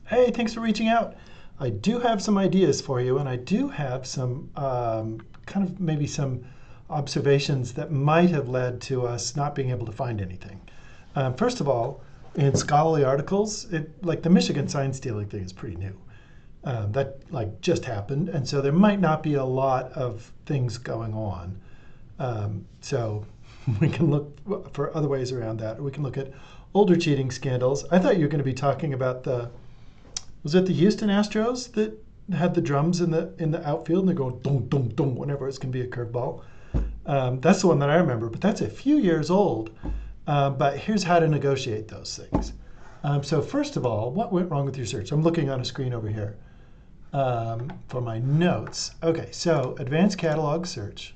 Hey, thanks for reaching out. I do have some ideas for you, and I do have some kind of maybe some observations that might have led to us not being able to find anything. First of all, in scholarly articles, like the Michigan sign stealing thing is pretty new. That like just happened, and so there might not be a lot of things going on. So we can look for other ways around that, or we can look at older cheating scandals. I thought you were going to be talking about was it the Houston Astros that had the drums in the outfield and they're going dong dong dong whenever it's going to be a curveball? That's the one that I remember, but that's a few years old. But here's how to negotiate those things. So first of all, what went wrong with your search? I'm looking on a screen over here for my notes. Okay, so advanced catalog search.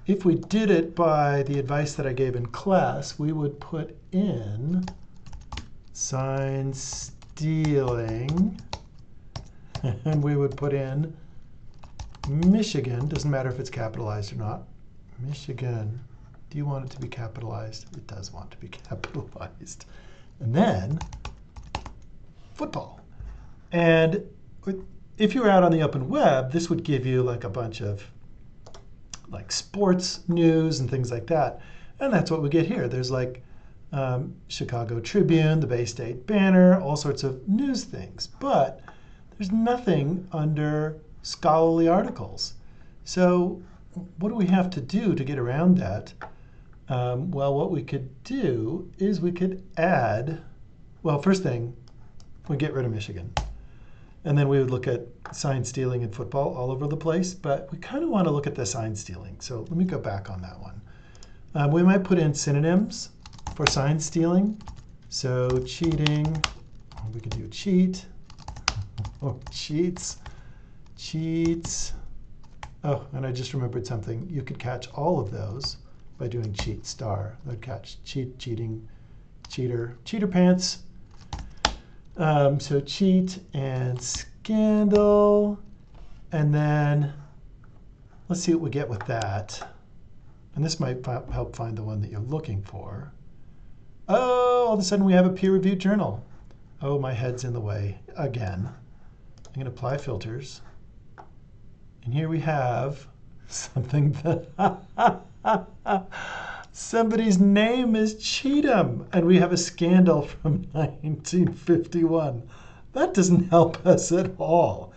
If we did it by the advice that I gave in class, we would put in sign stealing, and we would put in Michigan. Doesn't matter if it's capitalized or not. Michigan. Do you want it to be capitalized? It does want to be capitalized. And then football. And if you were out on the open web, this would give you like a bunch of like sports news and things like that. And that's what we get here. There's like Chicago Tribune, the Bay State Banner, all sorts of news things. But there's nothing under scholarly articles. So what do we have to do to get around that? Well, what we could do is we could add, well, first thing, we get rid of Michigan. And then we would look at sign stealing in football all over the place. But we kind of want to look at the sign stealing. So let me go back on that one. We might put in synonyms for sign stealing. So cheating, we could do cheat, or cheats, cheats. Oh, and I just remembered something. You could catch all of those by doing cheat star. That would catch cheat, cheating, cheater, cheater pants. So cheat and scandal. And then let's see what we get with that. And this might help find the one that you're looking for. Oh, all of a sudden we have a peer-reviewed journal. Oh, my head's in the way again. I'm going to apply filters. And here we have something that somebody's name is Cheatham. And we have a scandal from 1951. That doesn't help us at all.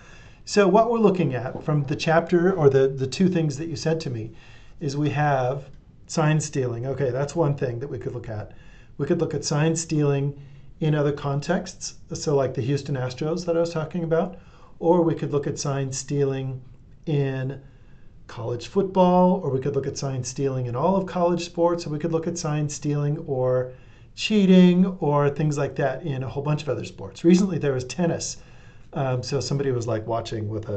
So what we're looking at from the chapter, or the two things that you said to me, is we have sign stealing. Okay, that's one thing that we could look at. We could look at sign stealing in other contexts, so like the Houston Astros that I was talking about, or we could look at sign stealing in college football, or we could look at sign stealing in all of college sports, or we could look at sign stealing or cheating or things like that in a whole bunch of other sports. Recently there was tennis. So somebody was like watching with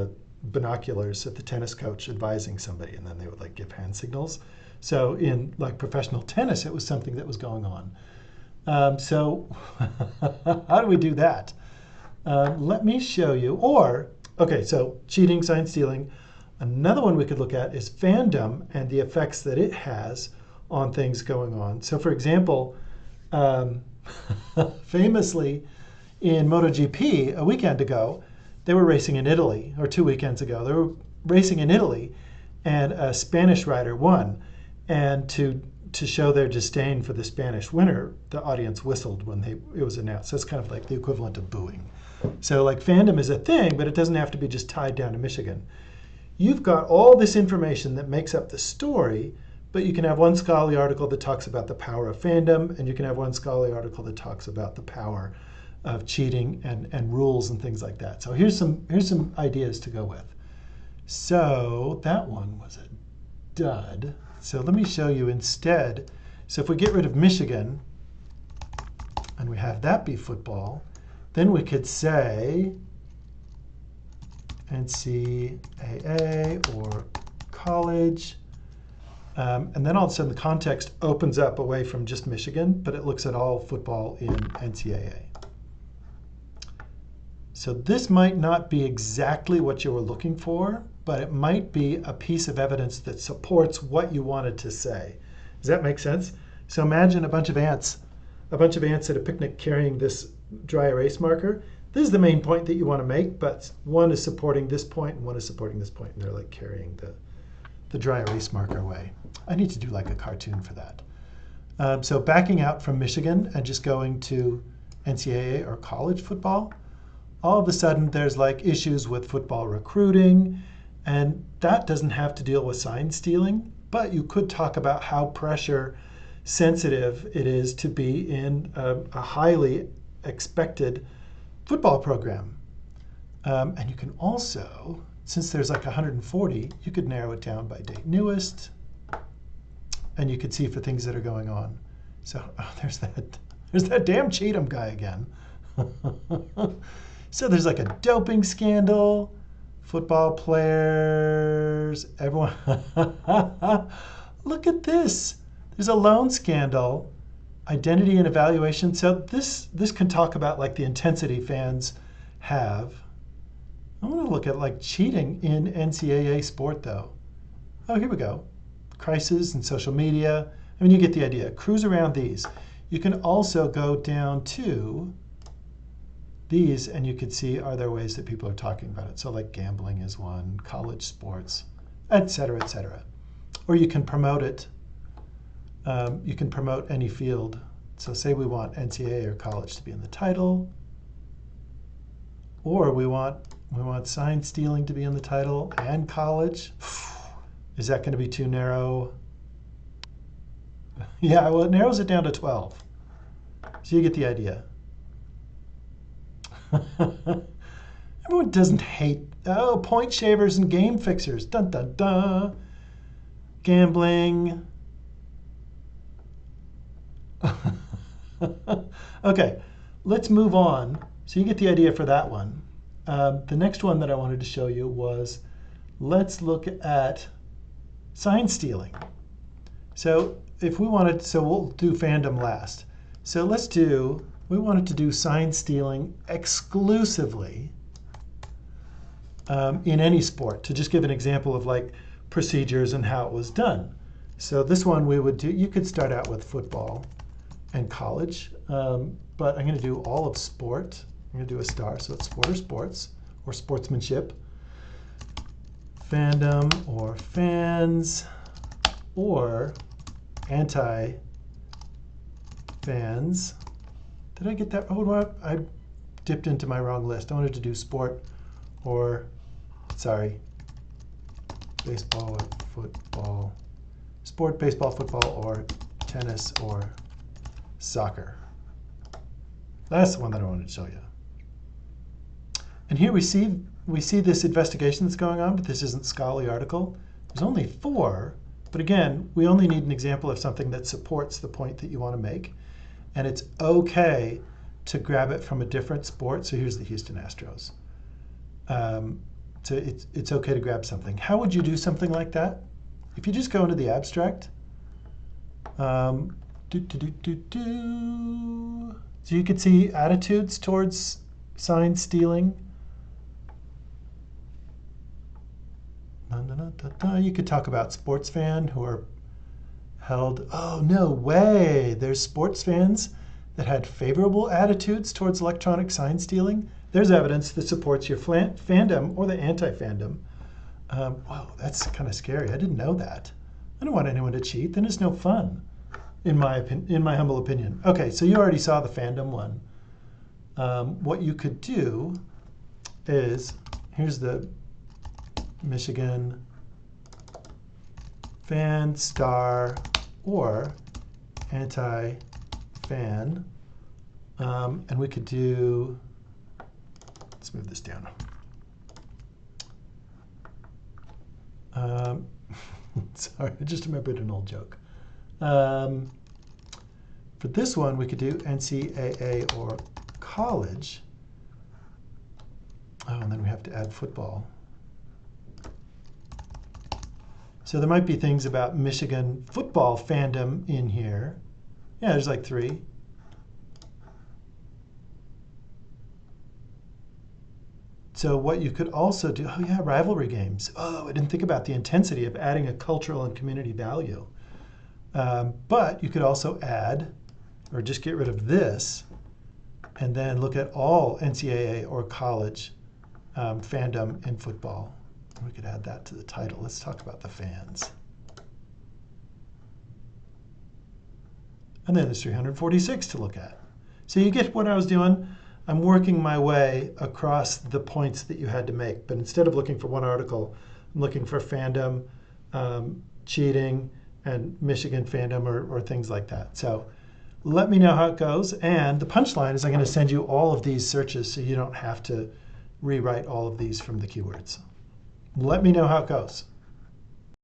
binoculars at the tennis coach advising somebody, and then they would like give hand signals. So in like professional tennis, it was something that was going on. So how do we do that? Let me show you. Okay, so cheating, sign stealing. Another one we could look at is fandom and the effects that it has on things going on. So for example, famously in MotoGP a weekend ago, they were racing in Italy, or 2 weekends ago. They were racing in Italy, and a Spanish rider won. And to show their disdain for the Spanish winner, the audience whistled when it was announced. So it's kind of like the equivalent of booing. So like fandom is a thing, but it doesn't have to be just tied down to Michigan. You've got all this information that makes up the story, but you can have one scholarly article that talks about the power of fandom, and you can have one scholarly article that talks about the power of cheating and rules and things like that. So here's some ideas to go with. So that one was a dud. So let me show you instead. So if we get rid of Michigan and we have that be football, then we could say NCAA or college. And then all of a sudden the context opens up away from just Michigan, but it looks at all football in NCAA. So this might not be exactly what you were looking for, but it might be a piece of evidence that supports what you wanted to say. Does that make sense? So imagine a bunch of ants at a picnic carrying this dry erase marker. this is the main point that you want to make, but one is supporting this point and one is supporting this point, and they're like carrying the dry erase marker away. I need to do like a cartoon for that. So backing out from Michigan and just going to NCAA or college football, all of a sudden there's like issues with football recruiting, and that doesn't have to deal with sign stealing, but you could talk about how pressure sensitive it is to be in a highly expected football program. And you can also, since there's like 140, you could narrow it down by date newest, and you could see for things that are going on. So there's that damn Cheatham guy again. So there's like a doping scandal, football players, everyone. Look at this. There's a loan scandal, identity and evaluation. So this can talk about like the intensity fans have. I want to look at like cheating in NCAA sport though. Oh, here we go. Crisis and social media. I mean, you get the idea. Cruise around these. You can also go down to these and you can see, are there ways that people are talking about it? So like gambling is one, college sports, et cetera, et cetera. Or you can promote it. You can promote any field. So say we want NCAA or college to be in the title, or we want sign stealing to be in the title and college. Is that going to be too narrow? Yeah, well, it narrows it down to 12. So you get the idea. Everyone doesn't hate, oh, point shavers and game fixers. Dun, dun, dun. Gambling. Okay, let's move on. So you get the idea for that one. The next one that I wanted to show you was, let's look at sign stealing. So if we wanted, so we'll do fandom last. So we wanted to do sign stealing exclusively in any sport, to just give an example of like procedures and how it was done. So this one we would do, you could start out with football and college, but I'm going to do all of sport. I'm going to do a star, so it's sport or sports or sportsmanship, fandom or fans, or anti-fans. Did I get that? Oh, I dipped into my wrong list. I wanted to do sport or, sorry, baseball or football, sport, baseball, football, or tennis or soccer. That's the one that I wanted to show you. And here we see this investigation that's going on, but this isn't a scholarly article. There's only 4, but again, we only need an example of something that supports the point that you want to make. And it's okay to grab it from a different sport. So here's the Houston Astros. So it's okay to grab something. How would you do something like that? If you just go into the abstract, so you could see attitudes towards sign stealing. You could talk about sports fans who are held, oh, no way. There's sports fans that had favorable attitudes towards electronic sign stealing. There's evidence that supports your fandom or the anti-fandom. Wow, that's kind of scary. I didn't know that. I don't want anyone to cheat. Then it's no fun, in my humble opinion. Okay, so you already saw the fandom one. What you could do is, here's the Michigan fan, star, or anti-fan. And we could do, let's move this down. Sorry, I just remembered an old joke. For this one, we could do NCAA or college. Oh, and then we have to add football. So there might be things about Michigan football fandom in here. Yeah, there's like 3. So what you could also do, oh yeah, rivalry games. Oh, I didn't think about the intensity of adding a cultural and community value. But you could also add, or just get rid of this, and then look at all NCAA or college fandom in football. We could add that to the title. Let's talk about the fans. And then there's 346 to look at. So you get what I was doing? I'm working my way across the points that you had to make. But instead of looking for one article, I'm looking for fandom, cheating, and Michigan fandom or things like that. So let me know how it goes. And the punchline is I'm going to send you all of these searches so you don't have to rewrite all of these from the keywords. Let me know how it goes.